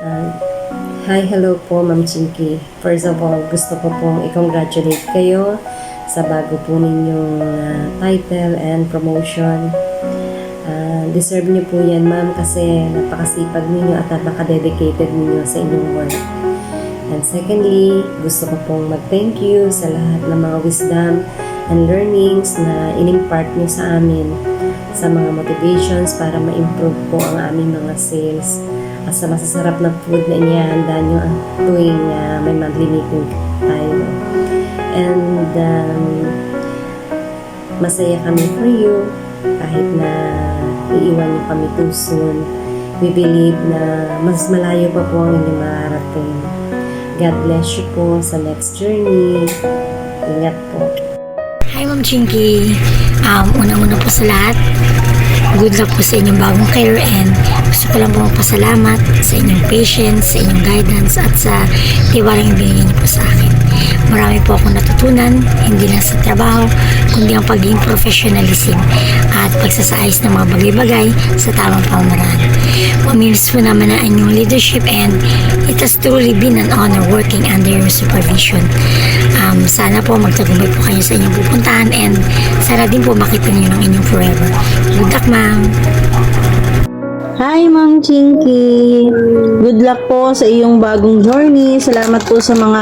Uh, Hi, hello po Ma'am Chinky. First of all, gusto ko pong i-congratulate kayo sa bago po ninyong title and promotion. Deserve niyo po yan ma'am kasi napakasipag ninyo at napaka-dedicated ninyo sa inyong work. And secondly, gusto ko pong mag-thank you sa lahat ng mga wisdom and learnings na in-impart niyo sa amin, sa mga motivations para ma-improve po ang aming mga sales at sa masasarap na food na inihanda nyo tuwing may monthly meeting tayo. And masaya kami for you kahit na iiwan niyo kami too soon. We believe na mas malayo pa po ang inyong mararating. God bless you po sa next journey. Ingat po. Hi Ma'am Chinky. Unang-una po sa lahat, good luck po sa inyong bagong career and gusto ko lang po magpasalamat sa inyong patience, sa inyong guidance at sa tiwalang ibinigay niyo po sa akin. Marami po akong natutunan, hindi lang sa trabaho, kundi ang pagiging professionalism at pagsasaayos ng mga bagay-bagay sa tamang pamamaraan. Mamilis po naman ang inyong leadership and it has truly been an honor working under your supervision. Sana po magtagumpay po kayo sa inyong pupuntahan and sana din po makita niyo ng inyong forever. Good luck, ma'am! Hi, Ma'am Chinky! Good luck po sa iyong bagong journey. Salamat po sa mga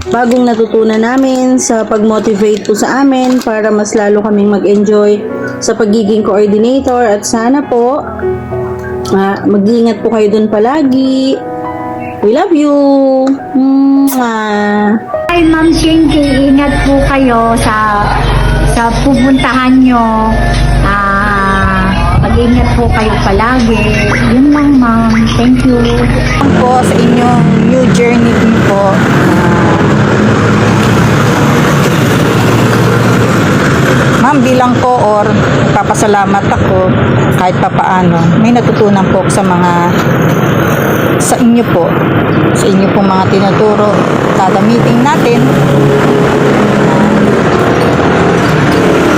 bagong natutunan namin, sa pag-motivate po sa amin para mas lalo kaming mag-enjoy sa pagiging coordinator at sana po mag-iingat po kayo dun palagi. We love you! Hi Ma'am Chinky, ingat po kayo sa pupuntahan nyo. Mag-ingat po kayo palagi. Yun lang ma'am. Thank you. Po sa inyong new journey din po. Ma'am, bilang ko or papasalamat ako kahit papaano. May natutunan po sa inyo po. Sa inyo po mga tinuturo kada meeting natin.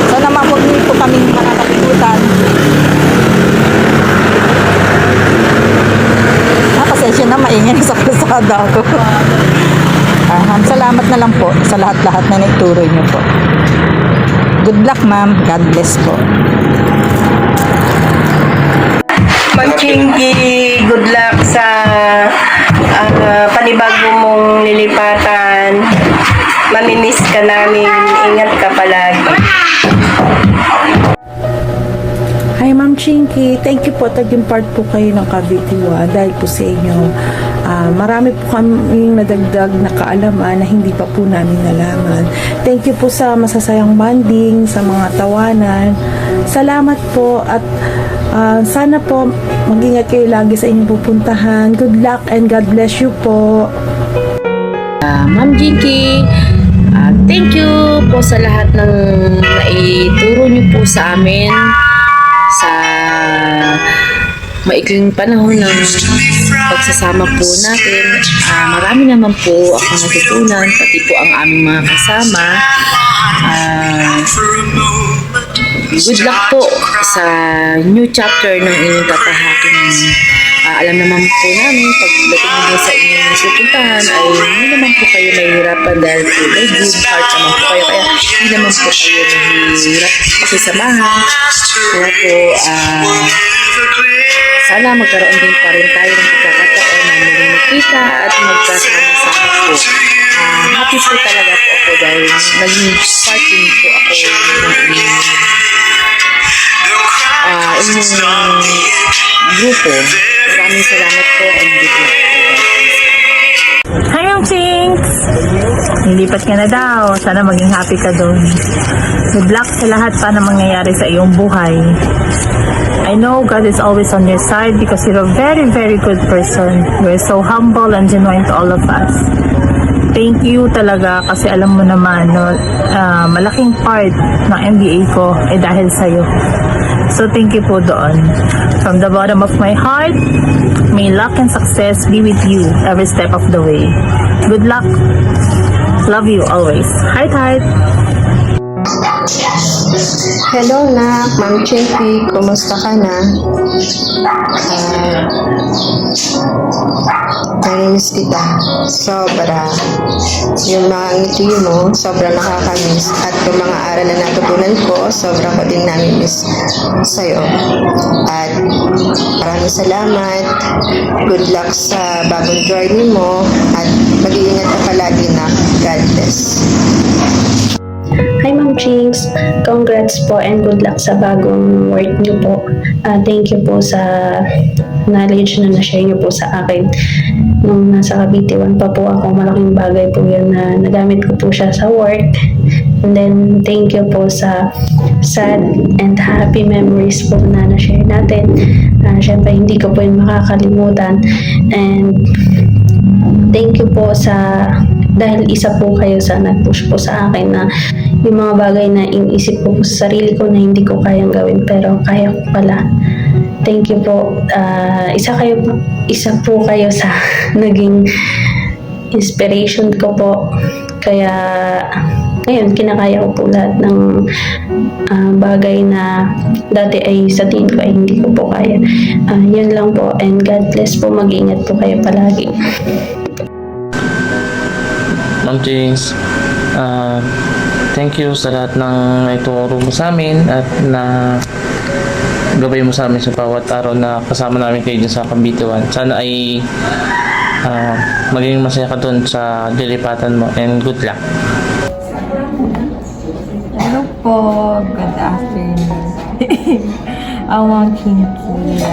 Sana huwag niyo po kaming makakalimutan. Pasensya na, maingay sa kalsada ko. Salamat na lang po sa lahat-lahat na naituro niyo po. Good luck, ma'am. God bless po. Ma'am Chinky, good luck sa panibago mong lilipatan. Mamimiss ka namin. Ingat ka palagi. Hi Ma'am Chinky, thank you po, taging part po kayo ng Kabitiwa dahil po sa inyo. Marami po kaming nadagdag na kaalaman na hindi pa po namin nalaman. Thank you po sa masasayang bonding, sa mga tawanan. Salamat po at sana po mag-ingat kayo lagi sa inyong pupuntahan. Good luck and God bless you po. Ma'am Chinky, thank you po sa lahat ng naituro niyo po sa amin sa maikling panahon ng pagsasama po natin. Marami naman po ako natutunan, pati po ang aming mga kasama. Good luck po sa new chapter ng inyong tatahakin. Alam naman po namin, pagdating nyo sa inyong pupuntahan ay hindi naman po kayo mahihirapan dahil po may good heart naman po kayo. Kaya hindi naman po kayo mahihirap pakisamahan. Kaya po, sana magkaroon din pa rin tayo ng pagkakataon na muling magkita at magkasama-sama po. Happy po talaga po ako dahil naging part din po ako ng inyong grupo. Maraming salamat po and good luck po. Hi Ma'am Chinks! Nilipat ka na daw. Sana maging happy ka doon. Good luck sa lahat pa na mangyayari sa iyong buhay. I know God is always on your side because you're a very, very good person. You're so humble and genuine to all of us. Thank you talaga kasi alam mo naman, malaking part ng MBA ko ay dahil sa'yo. So thank you po doon. From the bottom of my heart, may luck and success be with you every step of the way. Good luck. Love you always. Heart, heart. Hello na, Ma'am Chinky, kumusta ka na? namimiss kita. Sobra. Yung mga ngiti mo, sobra nakakamiss. At yung mga aral na natutunan ko, sobra ko din namimiss sa'yo. At maraming salamat. Good luck sa bagong journey mo. At mag-iingat ka palagi na. God bless. Hi Ma'am Chinks, congrats po and good luck sa bagong work niyo po. Thank you po sa knowledge na na-share niyo po sa akin. Nung nasa Cavite 1 pa po ako, malaking bagay po yun na nagamit ko po siya sa work. And then, thank you po sa sad and happy memories po na na-share natin. Siyempre, hindi ko po yun makakalimutan. And thank you po dahil isa po kayo sa nag-push po sa akin na yung mga bagay na iniisip ko po sa sarili ko na hindi ko kayang gawin pero kaya ko pala. Thank you po. Isa po kayo sa naging inspiration ko po. Kaya ngayon, kinakaya ko po lahat ng bagay na dati ay sa tingin ko ay hindi ko po kaya. Yun lang po and God bless po. Mag-ingat po kayo palagi. Ma'am James, thank you sa lahat ng ituro mo sa amin at na gabay mo sa amin sa bawat araw na kasama namin kayo dyan sa Cavite 1. Sana ay maging masaya ka doon sa lilipatan mo and good luck. Hello po, good afternoon. Ma'am Chinky.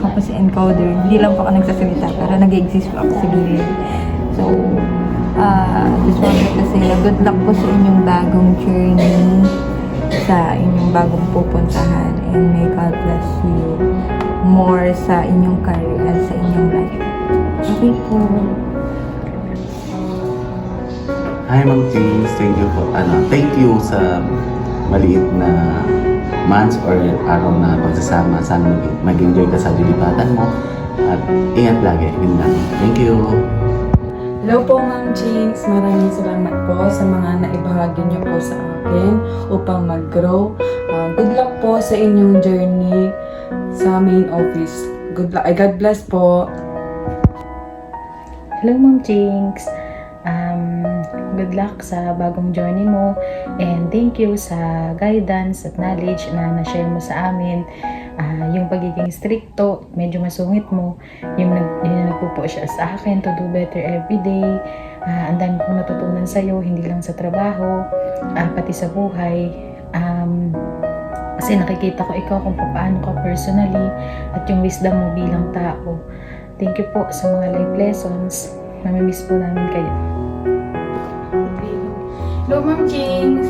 Ako po si Encoder. Hindi lang po ako nagsasalita pero nag-exist po ako sa gilid. So, just wanted to say good luck po sa inyong bagong journey, sa inyong bagong pupuntahan, and may God bless you more sa inyong career at sa inyong life. Okay po. Hi Ma'am James, thank you sa maliit na months or araw na pagsasama. Sana mag-enjoy ka sa lilipatan mo at ingat lagi. Yun lang. Thank you. Hello po Ma'am Jinx, maraming salamat po sa mga naibahagi niyo po sa akin upang mag-grow. Good luck po sa inyong journey sa main office. Good luck. God bless po. Hello Ma'am Jinx, good luck sa bagong journey mo and thank you sa guidance at knowledge na na-share mo sa amin. Yung pagiging stricto, medyo masungit mo, yung nagpupo siya sa akin to do better every day. Ang dami kong natutunan sa'yo, hindi lang sa trabaho, pati sa buhay. Kasi nakikita ko ikaw kung paano ka personally at yung wisdom mo bilang tao. Thank you po sa mga life lessons. Namimiss po namin kayo. Hello Ma'am Jinx,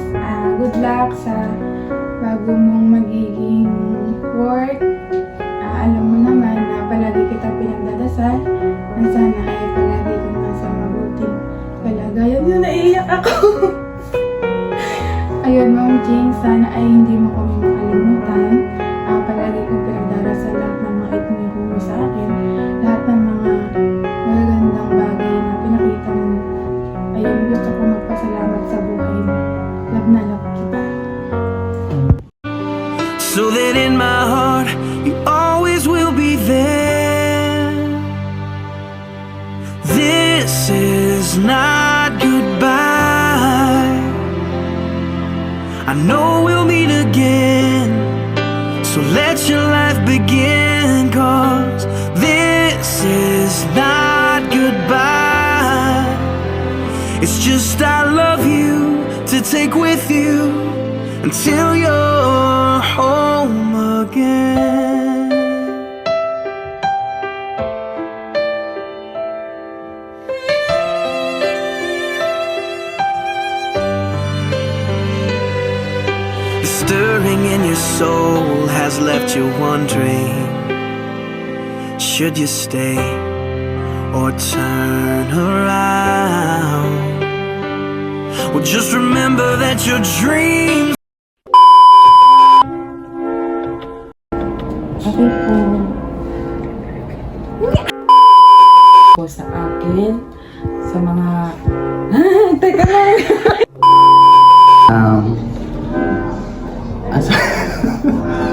good luck sa bago mong magiging work. Alam mo naman na palagi kita pinagdadasal na sana ay palagi kang nasa mabuting kalagayan. Yun, naiiyak ako. Ayun Ma'am Jinx, sana ay hindi mo kami makalimutan. Palagi kong pinagdarasal lahat ng mga itinigo mo sa akin. Lahat ng mga magagandang bagay na pinakita mo. Ayun, gusto ko magpasalamat sa buhay mo. Love na love kita. So that in my heart you always will be there. This is not goodbye. I know we'll meet again. So let your life begin, 'cause this is not goodbye. It's just I love you to take with you until you're home again. The stirring in your soul has left you wondering, should you stay or turn around? Well, just remember that your dreams. Okay po sa akin, sa mga teka lang.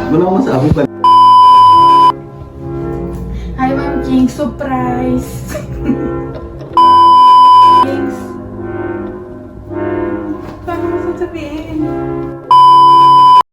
Wala akong masabi pa. Hi Ma'am Jinx, surprise!